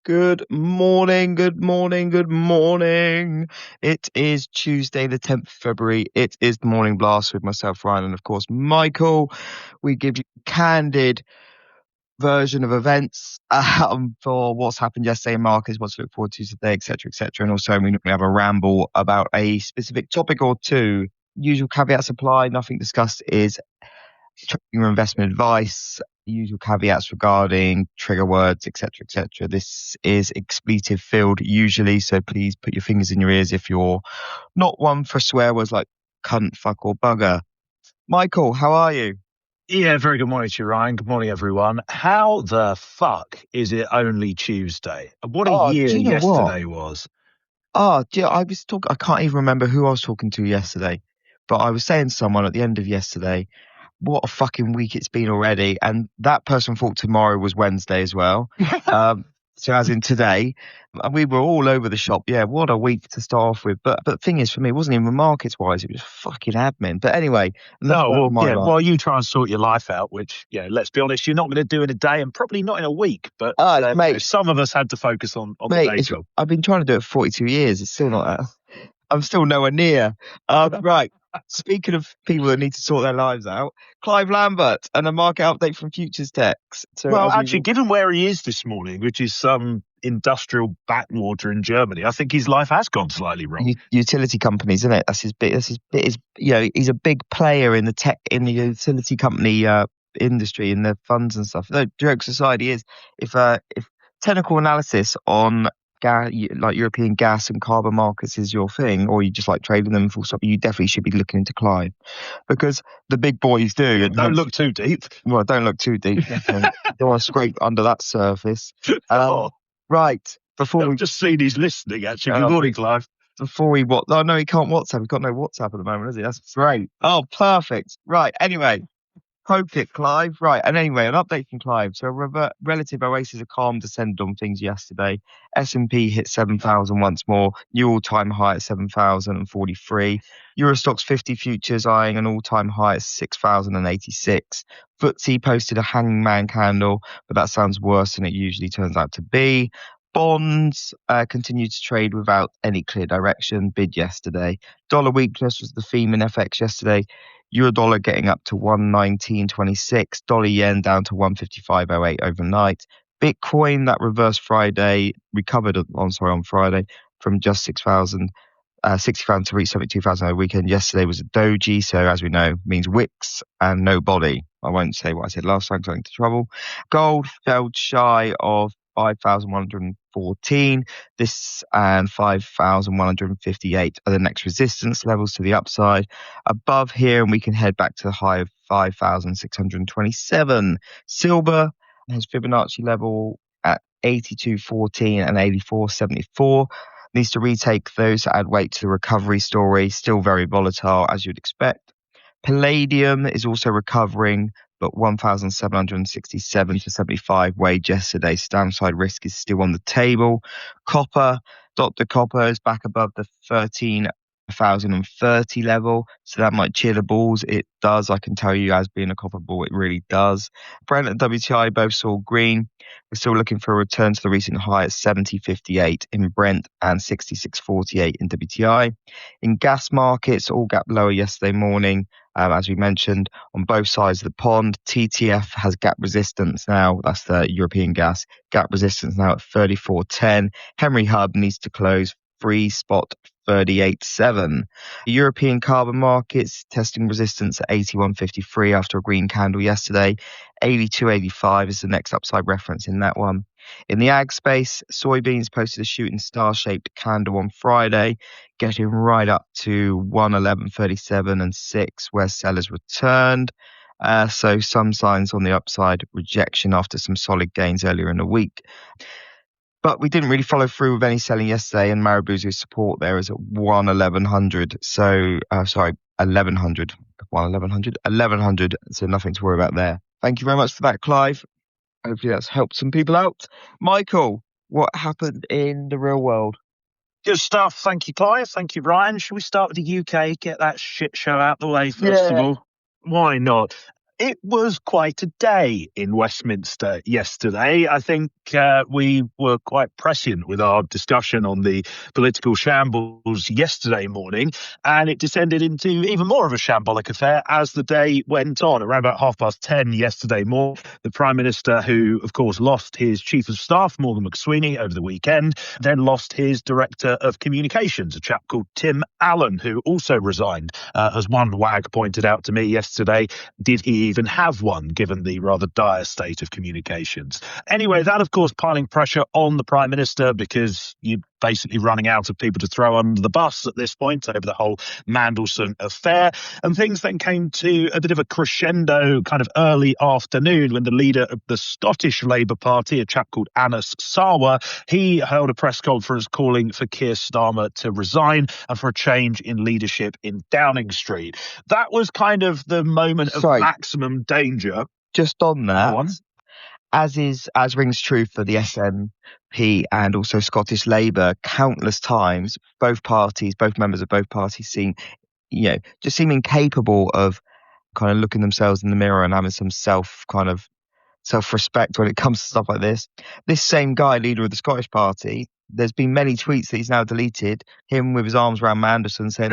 Good morning, good morning, good morning. It is Tuesday, the 10th of February. It is the Morning Blast with myself, Ryan, and of course, Michael. We give you a candid version of events for what's happened yesterday in markets, what to look forward to today, etc., etc. And also, we have a ramble about a specific topic or two. Usual caveats apply. Nothing discussed is your investment advice, usual caveats regarding trigger words, etc., etc. This is expletive filled usually, so please put your fingers in your ears if you're not one for swear words like cunt, fuck, or bugger. Michael, how are you? Yeah, very good morning to you, Ryan. Good morning, everyone. How the fuck is it only Tuesday? What a year Do you know yesterday was. I was talking. I can't even remember who I was talking to yesterday, but I was saying to someone at the end of yesterday, what a fucking week it's been already. And that person thought tomorrow was Wednesday as well. So as in today, and we were all over the shop. Yeah, what a week to start off with. But the thing is, for me, it wasn't even markets wise. It was fucking admin. But anyway, While you try and sort your life out, which, let's be honest, you're not going to do in a day and probably not in a week. But mate, some of us had to focus on the day job. I've been trying to do it for 42 years. It's still not. I'm still nowhere near. Right. Speaking of people that need to sort their lives out, Clive Lambert and a market update from Futures Techs. Well, actually, given where he is this morning, which is some industrial backwater in Germany, I think his life has gone slightly wrong. Utility companies, isn't it? That's his bit. He's a big player in the utility company industry, in the funds and stuff. No, jokes aside, he is. If technical analysis on like European gas and carbon markets is your thing, or you just like trading them full stop, you definitely should be looking into Clive, because the big boys do. Don't look too deep. Well, don't look too deep. Don't want to scrape under that surface. Right. I've just seen he's listening, actually. Good morning, Clive. Before he no, he can't WhatsApp. He's got no WhatsApp at the moment, has he? That's great. Oh, perfect. Right. Anyway. Poked it, Clive. Right, and anyway, an update from Clive. So relative oasis of calm descended on things yesterday. S&P hit 7,000 once more, new all-time high at 7,043. Eurostoxx 50 futures eyeing an all-time high at 6,086. FTSE posted a hanging man candle, but that sounds worse than it usually turns out to be. Bonds continued to trade without any clear direction. Bid yesterday. Dollar weakness was the theme in FX yesterday. Euro dollar getting up to 119.26, dollar yen down to 155.08 overnight. Bitcoin, that reversed Friday, recovered on Friday from just 60,000 to reach 72,000 over the weekend. Yesterday was a doji, so as we know, means wicks and no body. I won't say what I said last time because I got into trouble. Gold fell shy of 5,114. This and 5,158 are the next resistance levels to the upside. Above here, and we can head back to the high of 5,627. Silver has Fibonacci level at 82.14 and 84.74. Needs to retake those to add weight to the recovery story. Still very volatile, as you'd expect. Palladium is also recovering, but 1,767 to 75 weighed yesterday. So downside risk is still on the table. Copper, Dr. Copper is back above the 13,030 level. So that might cheer the bulls. It does. I can tell you, as being a copper bull, it really does. Brent and WTI both saw green. We're still looking for a return to the recent high at 70.58 in Brent and 66.48 in WTI. In gas markets, all gap lower yesterday morning. As we mentioned, on both sides of the pond. TTF has gap resistance now. That's the European gas. Gap resistance now at 34.10. Henry Hub needs to close free spot 38.7. European carbon markets testing resistance at 81.53 after a green candle yesterday. 82.85 is the next upside reference in that one. In the ag space, soybeans posted a shooting star-shaped candle on Friday, getting right up to 111.37 and 6, where sellers returned. So some signs on the upside, rejection after some solid gains earlier in the week. But we didn't really follow through with any selling yesterday, and Marabou's support there is at 11100. So, 1100. 1100. So nothing to worry about there. Thank you very much for that, Clive. Hopefully that's helped some people out. Michael, what happened in the real world? Good stuff. Thank you, Clive. Thank you, Ryan. Should we start with the UK? Get that shit show out the way first of all. Why not? It was quite a day in Westminster yesterday. I think we were quite prescient with our discussion on the political shambles yesterday morning, and it descended into even more of a shambolic affair as the day went on. Around about 10:30 yesterday morning, the Prime Minister, who, of course, lost his Chief of Staff, Morgan McSweeney, over the weekend, then lost his Director of Communications, a chap called Tim Allen, who also resigned. As one wag pointed out to me yesterday, did he even have one, given the rather dire state of communications? Anyway, that, of course, piling pressure on the Prime Minister, because you're basically running out of people to throw under the bus at this point over the whole Mandelson affair. And things then came to a bit of a crescendo kind of early afternoon when the leader of the Scottish Labour Party, a chap called Anas Sarwar, he held a press conference calling for Keir Starmer to resign and for a change in leadership in Downing Street. That was kind of the moment of maximum danger. Just on that, as rings true for the SNP and also Scottish Labour, countless times, both members of both parties just seem incapable of kind of looking themselves in the mirror and having some self-respect when it comes to stuff like this. This same guy, leader of the Scottish Party, there's been many tweets that he's now deleted, him with his arms around Mandelson saying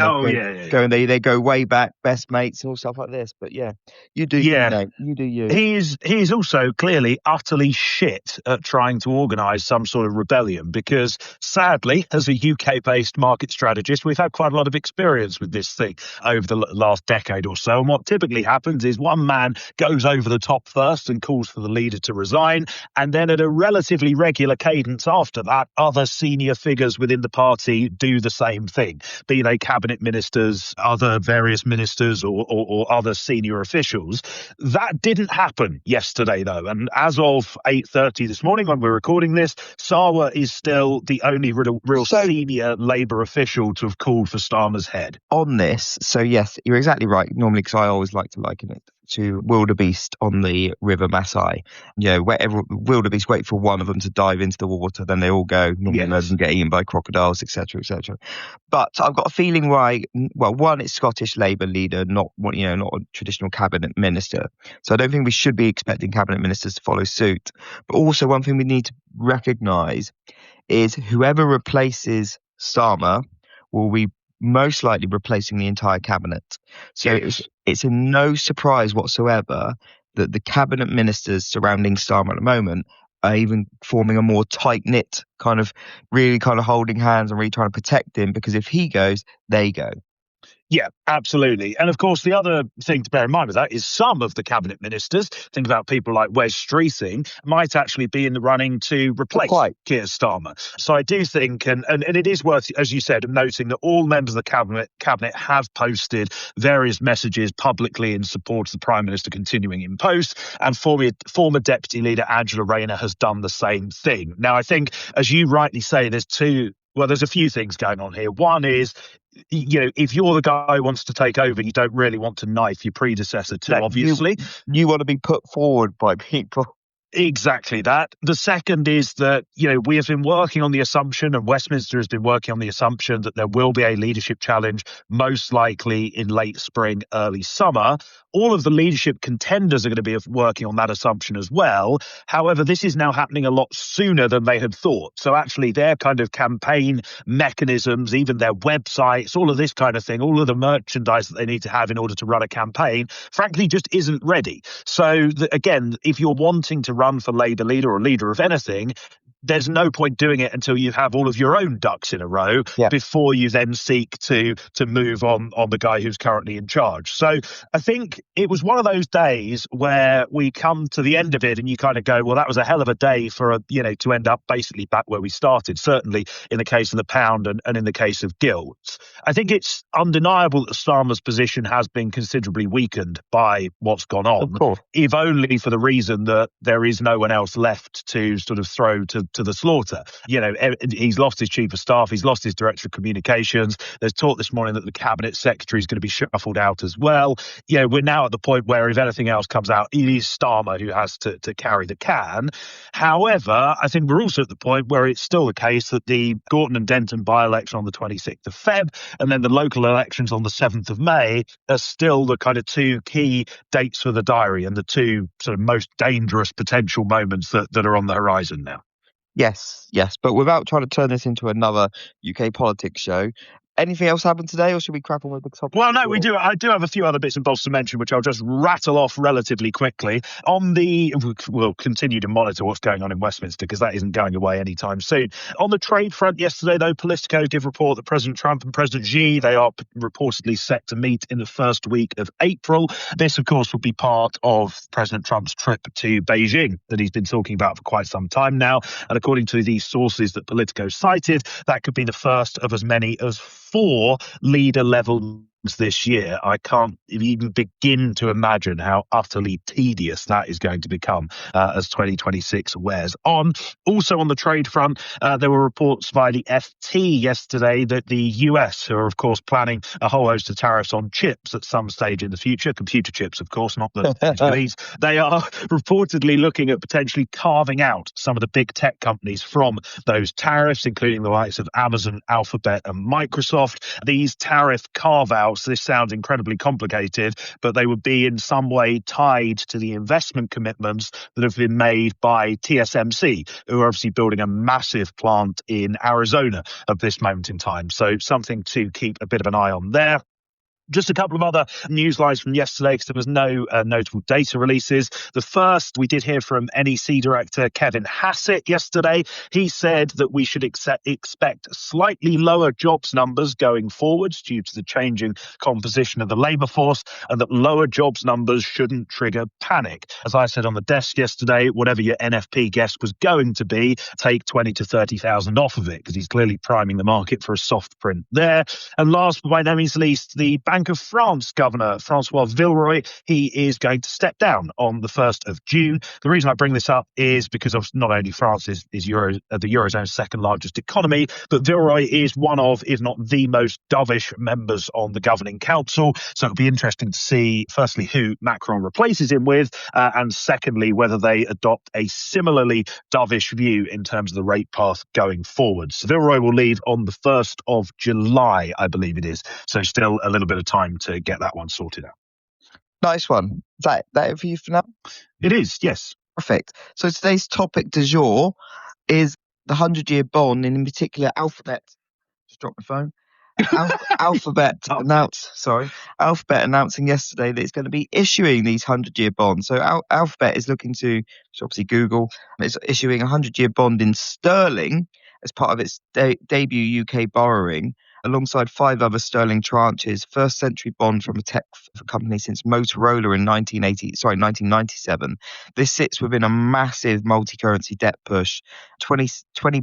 they go way back, best mates and all stuff like this. But yeah, you do you, mate. You do you. He's also clearly utterly shit at trying to organise some sort of rebellion, because sadly, as a UK-based market strategist, we've had quite a lot of experience with this thing over the last decade or so. And what typically happens is one man goes over the top first and calls for the leader to resign, and then at a relatively regular cadence after that, other senior figures within the party do the same thing, be they cabinet ministers, other various ministers or other senior officials. That didn't happen yesterday, though. And as of 8:30 this morning, when we're recording this, Sarwar is still the only real senior Labour official to have called for Starmer's head. On this, so yes, you're exactly right. Normally, because I always like to liken it to wildebeest on the River Maasai. Wherever wildebeest wait for one of them to dive into the water, then they all go. Normally, most of them get eaten by crocodiles, etc., etc. But I've got a feeling one, it's Scottish Labour leader, not a traditional cabinet minister. So I don't think we should be expecting cabinet ministers to follow suit. But also, one thing we need to recognise is whoever replaces Starmer will be most likely replacing the entire cabinet. So it's no surprise whatsoever that the cabinet ministers surrounding Starmer at the moment are even forming a more tight-knit really holding hands and really trying to protect him, because if he goes, they go. Yeah, absolutely. And of course, the other thing to bear in mind with that is some of the cabinet ministers, think about people like Wes Streeting, might actually be in the running to replace Keir Starmer. So I do think, and it is worth, as you said, noting that all members of the cabinet have posted various messages publicly in support of the Prime Minister continuing in post, and former Deputy Leader Angela Rayner has done the same thing. Now, I think, as you rightly say, there's a few things going on here. One is, if you're the guy who wants to take over, you don't really want to knife your predecessor too, obviously. You want to be put forward by people. Exactly that. The second is that, we have been working on the assumption, and Westminster has been working on the assumption, that there will be a leadership challenge, most likely in late spring, early summer. All of the leadership contenders are going to be working on that assumption as well. However, this is now happening a lot sooner than they had thought. So actually their kind of campaign mechanisms, even their websites, all of this kind of thing, all of the merchandise that they need to have in order to run a campaign, frankly, just isn't ready. So again, if you're wanting to run for Labour leader or leader of anything, there's no point doing it until you have all of your own ducks in a row before you then seek to move on the guy who's currently in charge. So I think it was one of those days where we come to the end of it and you kind of go, well, that was a hell of a day to end up basically back where we started, certainly in the case of the pound and in the case of gilts. I think it's undeniable that Starmer's position has been considerably weakened by what's gone on, if only for the reason that there is no one else left to sort of throw to to the slaughter. He's lost his chief of staff, he's lost his director of communications. There's talk this morning that the cabinet secretary is going to be shuffled out as well. We're now at the point where if anything else comes out, it is Starmer who has to carry the can. However, I think we're also at the point where it's still the case that the Gorton and Denton by-election on the 26th of Feb and then the local elections on the 7th of May are still the kind of two key dates for the diary and the two sort of most dangerous potential moments that are on the horizon now. Yes. But without trying to turn this into another UK politics show, anything else happened today, or should we crack on with the topic? Well, no, we do. I do have a few other bits and bobs to mention, which I'll just rattle off relatively quickly. We'll continue to monitor what's going on in Westminster because that isn't going away anytime soon. On the trade front yesterday, though, Politico did report that President Trump and President Xi, they are reportedly set to meet in the first week of April. This, of course, will be part of President Trump's trip to Beijing that he's been talking about for quite some time now. And according to these sources that Politico cited, that could be the first of as many as 4 leader level this year. I can't even begin to imagine how utterly tedious that is going to become as 2026 wears on. Also on the trade front, there were reports via the FT yesterday that the US, who are of course planning a whole host of tariffs on chips at some stage in the future, computer chips of course, not the PCBs, they are reportedly looking at potentially carving out some of the big tech companies from those tariffs, including the likes of Amazon, Alphabet and Microsoft. These tariff carve-outs, this sounds incredibly complicated, but they would be in some way tied to the investment commitments that have been made by TSMC, who are obviously building a massive plant in Arizona at this moment in time. So something to keep a bit of an eye on there. Just a couple of other news lines from yesterday because there was no notable data releases. The first, we did hear from NEC director Kevin Hassett yesterday. He said that we should expect slightly lower jobs numbers going forwards due to the changing composition of the labour force, and that lower jobs numbers shouldn't trigger panic. As I said on the desk yesterday, whatever your NFP guess was going to be, take 20 to 30,000 off of it because he's clearly priming the market for a soft print there. And last but by no means least, the Bank of France Governor Francois Villeroy, he is going to step down on the 1st of June. The reason I bring this up is because of not only France is the Eurozone's second largest economy, but Villeroy is one of, if not the most dovish members on the governing council. So it'll be interesting to see, firstly, who Macron replaces him with, and secondly, whether they adopt a similarly dovish view in terms of the rate path going forwards. Villeroy will leave on the 1st of July, I believe it is. So still a little bit of time to get that one sorted out. Nice one. Is that it for you for now? It is, yes. Perfect. So today's topic du jour is the 100-year bond, and in particular Alphabet. Just dropped my phone. Alphabet announcing yesterday that it's going to be issuing these 100-year bonds. So Alphabet is looking to, obviously Google, is issuing a 100-year bond in sterling as part of its debut UK borrowing, alongside 5 other sterling tranches, first century bond from a tech company since Motorola in 1997. This sits within a massive multi-currency debt push, 20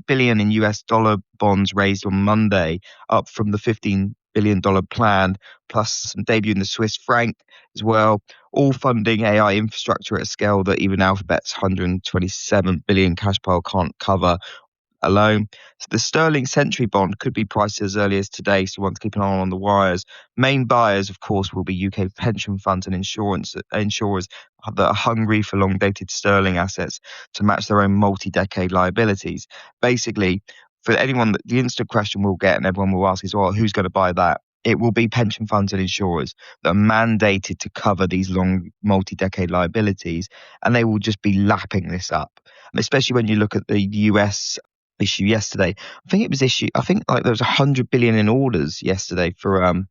billion in US dollar bonds raised on Monday, up from the $15 billion plan, plus some debut in the Swiss franc as well, all funding AI infrastructure at a scale that even Alphabet's 127 billion cash pile can't cover alone. So the sterling century bond could be priced as early as today, so one to keep an eye on the wires. Main buyers, of course, will be UK pension funds and insurers that are hungry for long-dated sterling assets to match their own multi-decade liabilities. Basically, for anyone, the instant question we'll get and everyone will ask is, well, who's going to buy that? It will be pension funds and insurers that are mandated to cover these long multi-decade liabilities, and they will just be lapping this up, especially when you look at the US issue yesterday. There was 100 billion in orders yesterday for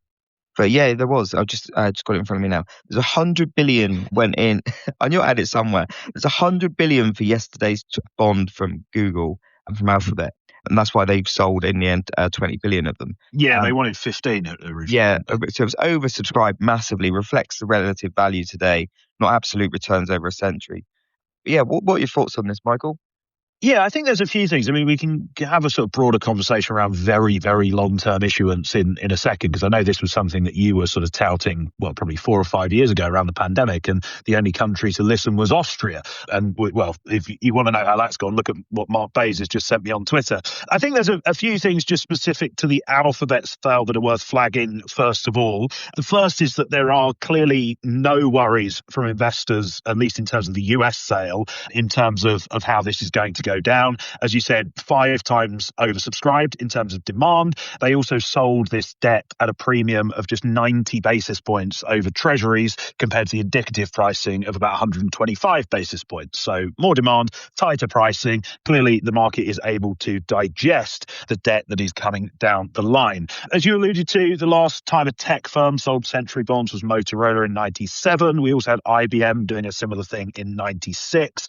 yeah, there was. I just got it in front of me now. There's 100 billion went in. I knew I had it somewhere. There's 100 billion for yesterday's bond from Google and from Alphabet, and that's why they've sold in the end 20 billion of them. Yeah, they wanted 15 originally. Yeah, so it was oversubscribed massively. Reflects the relative value today, not absolute returns over a century. But yeah, what are your thoughts on this, Michael? Yeah, I think there's a few things. I mean, we can have a sort of broader conversation around very, very long-term issuance in a second, because I know this was something that you were sort of touting, well, probably 4 or 5 years ago around the pandemic, and the only country to listen was Austria. And, well, if you want to know how that's gone, look at what Mark Bays has just sent me on Twitter. I think there's a few things just specific to the Alphabet sale that are worth flagging, first of all. The first is that there are clearly no worries from investors, at least in terms of the US sale, in terms of how this is going to go down. As you said, 5 times oversubscribed in terms of demand. They also sold this debt at a premium of just 90 basis points over treasuries compared to the indicative pricing of about 125 basis points. So more demand, tighter pricing. Clearly, the market is able to digest the debt that is coming down the line. As you alluded to, the last time a tech firm sold century bonds was Motorola in 97. We also had IBM doing a similar thing in 96.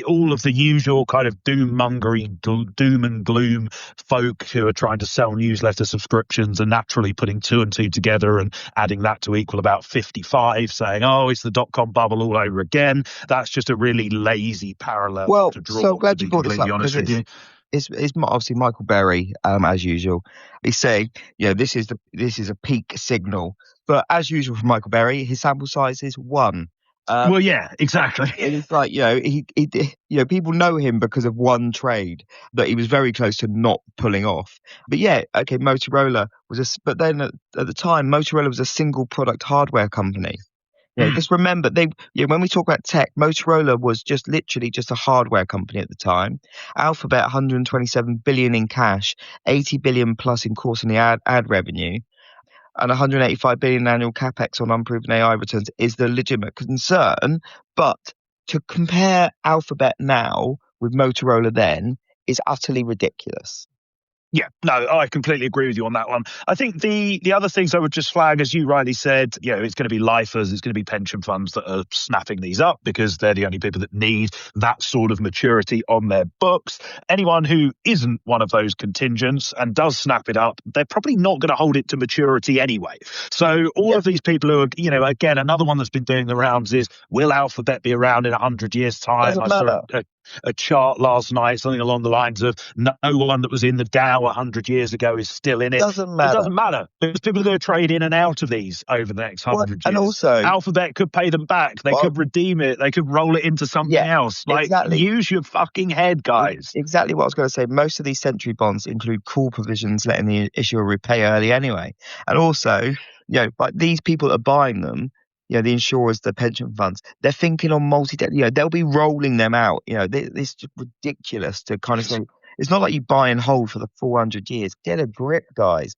All of the usual kind of doom-mongering, doom and gloom folk who are trying to sell newsletter subscriptions are naturally putting 2 and 2 together and adding that to equal about 55, saying, oh, it's the dot-com bubble all over again. That's just a really lazy parallel to draw. So glad you brought this up, honest with you. It's obviously Michael Berry, as usual. He's saying, this is a peak signal, but as usual for Michael Berry, his sample size is 1. Well, yeah, exactly. It's like, he people know him because of one trade that he was very close to not pulling off. But yeah, okay, Motorola but then at the time, Motorola was a single product hardware company. Just remember, when we talk about tech, Motorola was just literally just a hardware company at the time. Alphabet, 127 billion in cash, 80 billion plus in quarterly ad revenue, and 185 billion annual capex on unproven AI returns is the legitimate concern. But to compare Alphabet now with Motorola then is utterly ridiculous. Yeah, no, I completely agree with you on that one. I think the other things I would just flag, as you rightly said, it's going to be lifers, it's going to be pension funds that are snapping these up because they're the only people that need that sort of maturity on their books. Anyone who isn't one of those contingents and does snap it up, they're probably not going to hold it to maturity anyway. So all of these people who are, again, another one that's been doing the rounds is, will Alphabet be around in 100 years' time? Doesn't matter. A chart last night, something along the lines of no one that was in the Dow 100 years ago is still in it. Doesn't matter. It doesn't matter. There's people are going to trade in and out of these over the next 100 years. And also, Alphabet could pay them back. They could redeem it. They could roll it into something else. Exactly. Use your fucking head, guys. Exactly what I was going to say. Most of these century bonds include call provisions letting the issuer repay early anyway. And also, like these people that are buying them, the insurers, the pension funds, they're thinking on they'll be rolling them out. This is ridiculous to kind of say. It's not like you buy and hold for the 400 years. Get a grip, guys.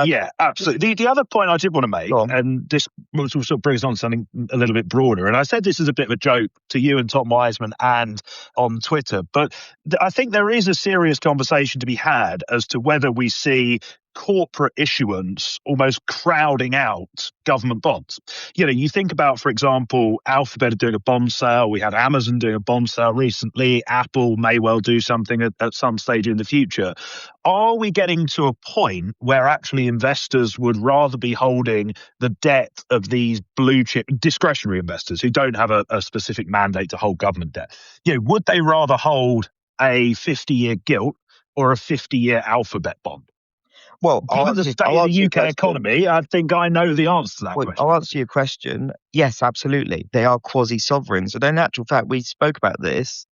Yeah, absolutely. The other point I did want to make, and this sort of brings on something a little bit broader, and I said this is a bit of a joke to you and Tom Wiseman and on Twitter, but I think there is a serious conversation to be had as to whether we see corporate issuance almost crowding out government bonds. You think about, for example, Alphabet doing a bond sale. We had Amazon doing a bond sale recently. Apple may well do something at some stage in the future. Are we getting to a point where actually investors would rather be holding the debt of these blue chip discretionary investors who don't have a specific mandate to hold government debt? Would they rather hold a 50-year gilt or a 50-year Alphabet bond? Well, given the state of the UK economy, I think I know the answer to that question. I'll answer your question. Yes, absolutely. They are quasi-sovereigns. And in actual fact, we spoke about this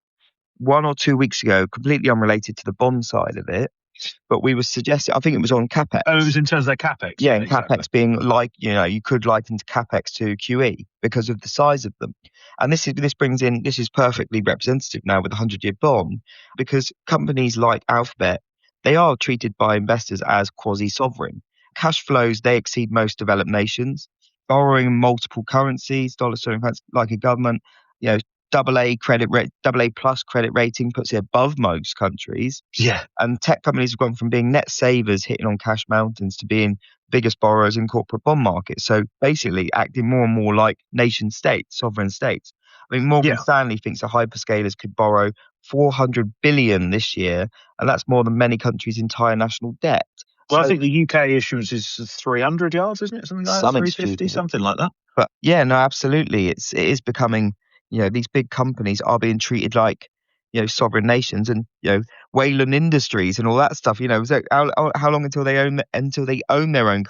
1 or 2 weeks ago, completely unrelated to the bond side of it. But we were suggesting, I think it was on CapEx. Oh, it was in terms of their CapEx. Yeah, and CapEx being like, you could liken to CapEx to QE because of the size of them. And this is perfectly representative now with a 100-year bond, because companies like Alphabet, they are treated by investors as quasi-sovereign. Cash flows, they exceed most developed nations. Borrowing in multiple currencies, dollar, sterling, like a government, AA plus credit rating puts it above most countries. Yeah. And tech companies have gone from being net savers hitting on cash mountains to being biggest borrowers in corporate bond markets. So basically acting more and more like nation states, sovereign states. I mean, Morgan Stanley thinks the hyperscalers could borrow 400 billion this year, and that's more than many countries' entire national debt. Well, I think the UK issuance is 300 yards, isn't it? Something like that, 350, something like that. But yeah, no, absolutely. It is becoming, these big companies are being treated like, sovereign nations and Wayland Industries and all that stuff. So how long until they own their own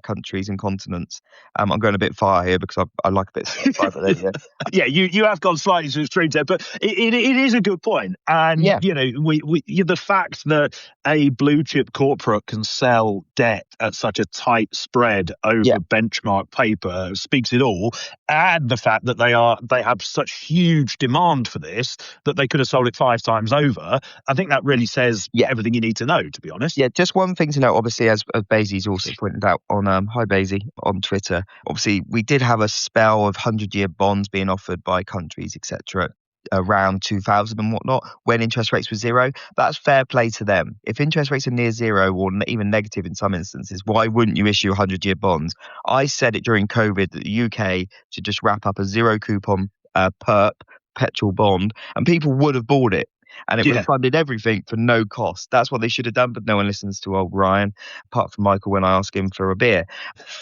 countries and continents? I'm going a bit far here because I like a bit of private there. Yeah, you have gone slightly to extremes there, but it is a good point. And the fact that a blue chip corporate can sell debt at such a tight spread over benchmark paper speaks it all. And the fact that they have such huge demand for this that they could have sold it 5 times over. I think that really says everything you need to know, to be honest. Yeah, just one thing to note, obviously, as Basie's also pointed out on hi Basie on Twitter. Obviously, we did have a spell of 100-year bonds being offered by countries, etc., around 2000 and whatnot, when interest rates were zero. That's fair play to them. If interest rates are near zero or even negative in some instances, why wouldn't you issue 100-year bonds? I said it during COVID that the UK should just wrap up a zero coupon perpetual bond, and people would have bought it. And it would have funded everything for no cost. That's what they should have done, but no one listens to old Ryan, apart from Michael when I ask him for a beer.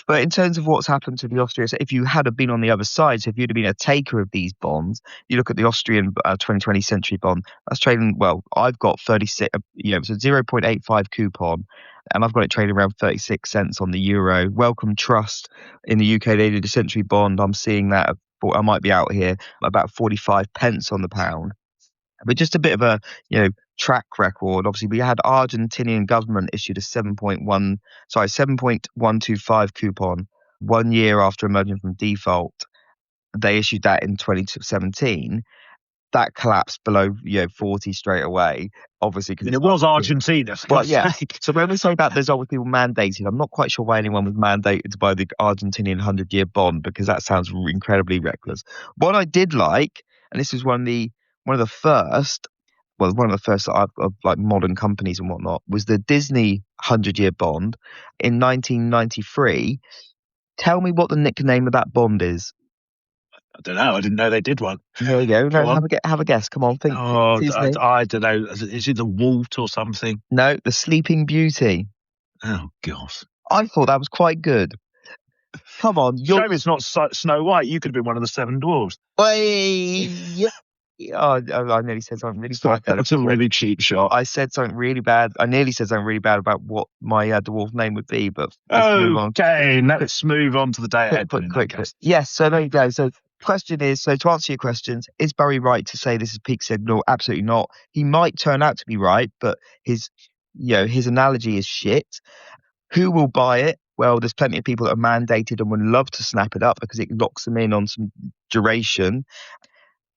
But in terms of what's happened to the Austria, so if you had been on the other side, so if you'd have been a taker of these bonds, you look at the Austrian 2020 century bond, that's trading, well, I've got 36, it's a 0.85 coupon, and I've got it trading around 36 cents on the euro. Wellcome Trust in the UK, they did a century bond. I'm seeing that, I might be out here, about 45 pence on the pound. But just a bit of a track record. Obviously, we had Argentinian government issued a 7.125 coupon 1 year after emerging from default. They issued that in 2017. That collapsed below 40 straight away. Obviously, because it was Argentina. Well, yeah. So when we say that there's always people mandated, I'm not quite sure why anyone was mandated to buy the Argentinian 100-year bond, because that sounds incredibly reckless. What I did like, and this is one of the first of like modern companies and whatnot, was the Disney 100-year bond in 1993. Tell me what the nickname of that bond is. I don't know. I didn't know they did one. There we go. No, have a guess. Come on, think. Oh, I don't know. Is it the Walt or something? No, the Sleeping Beauty. Oh, gosh. I thought that was quite good. Come on. Shame it's not Snow White. You could have been one of the 7 dwarves. Oh, I nearly said something really bad. That's a really cheap shot. I said something really bad. I nearly said something really bad about what my dwarf name would be, but let's move on to the day ahead. Quick. Yes, so there you go. So question is, so to answer your questions, is Barry right to say this is peak signal? Absolutely not. He might turn out to be right, but his analogy is shit. Who will buy it? Well, there's plenty of people that are mandated and would love to snap it up because it locks them in on some duration.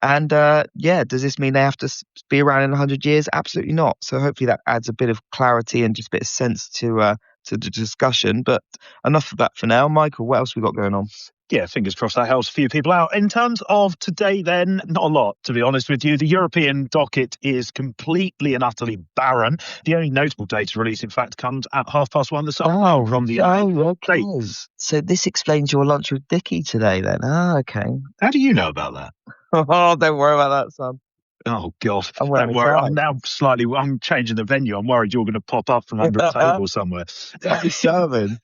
And does this mean they have to be around in 100 years? Absolutely not. So hopefully that adds a bit of clarity and just a bit of sense to the discussion. But enough of that for now. Michael, what else we got going on? Yeah, fingers crossed that helps a few people out. In terms of today, then, not a lot, to be honest with you. The European docket is completely and utterly barren. The only notable data release, in fact, comes at 1:30 this afternoon from the United States. So this explains your lunch with Dickie today, then. Okay. How do you know about that? Oh, don't worry about that, son. Oh, God. Don't worry. I'm changing the venue. I'm worried you're going to pop up from under a table somewhere. Serving.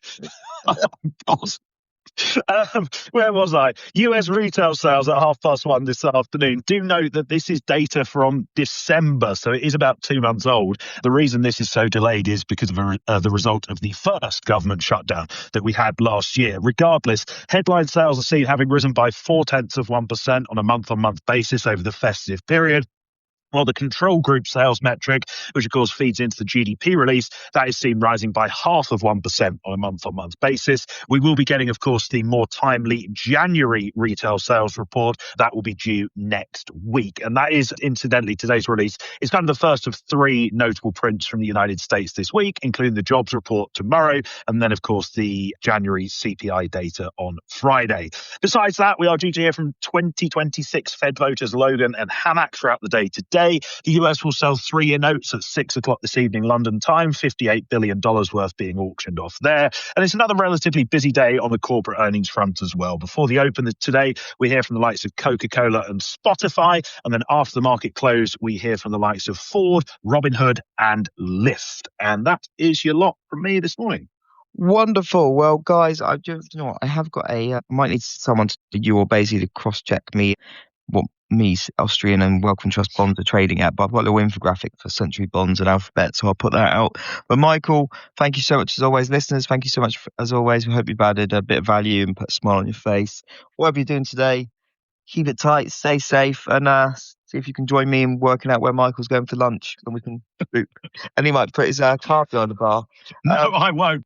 Where was I? US retail sales at 1:30 this afternoon. Do note that this is data from December, so it is about 2 months old. The reason this is so delayed is because of the result of the first government shutdown that we had last year. Regardless, headline sales are seen having risen by 0.4% on a month-on-month basis over the festive period. While the control group sales metric, which of course feeds into the GDP release, that is seen rising by 0.5% on a month-on-month basis. We will be getting, of course, the more timely January retail sales report. That will be due next week. And that is, incidentally, today's release is kind of the first of 3 notable prints from the United States this week, including the jobs report tomorrow, and then, of course, the January CPI data on Friday. Besides that, we are due to hear from 2026 Fed voters Logan and Hammack throughout the day today. The US will sell 3-year notes at 6 o'clock this evening London time, $58 billion worth being auctioned off there. And it's another relatively busy day on the corporate earnings front as well. Before the open today, we hear from the likes of Coca-Cola and Spotify. And then after the market close, we hear from the likes of Ford, Robinhood and Lyft. And that is your lot from me this morning. Wonderful. Well, guys, I have got might need someone, you or Basie, to cross-check me what me, Austrian and Welcome Trust bonds are trading at. But I've got a little infographic for Century Bonds and Alphabet, so I'll put that out. But Michael, thank you so much as always. Listeners, thank you so much as always. We hope you've added a bit of value and put a smile on your face. Whatever you're doing today, keep it tight, stay safe, and see if you can join me in working out where Michael's going for lunch, and we can. And he might put his car behind the bar. No, I won't.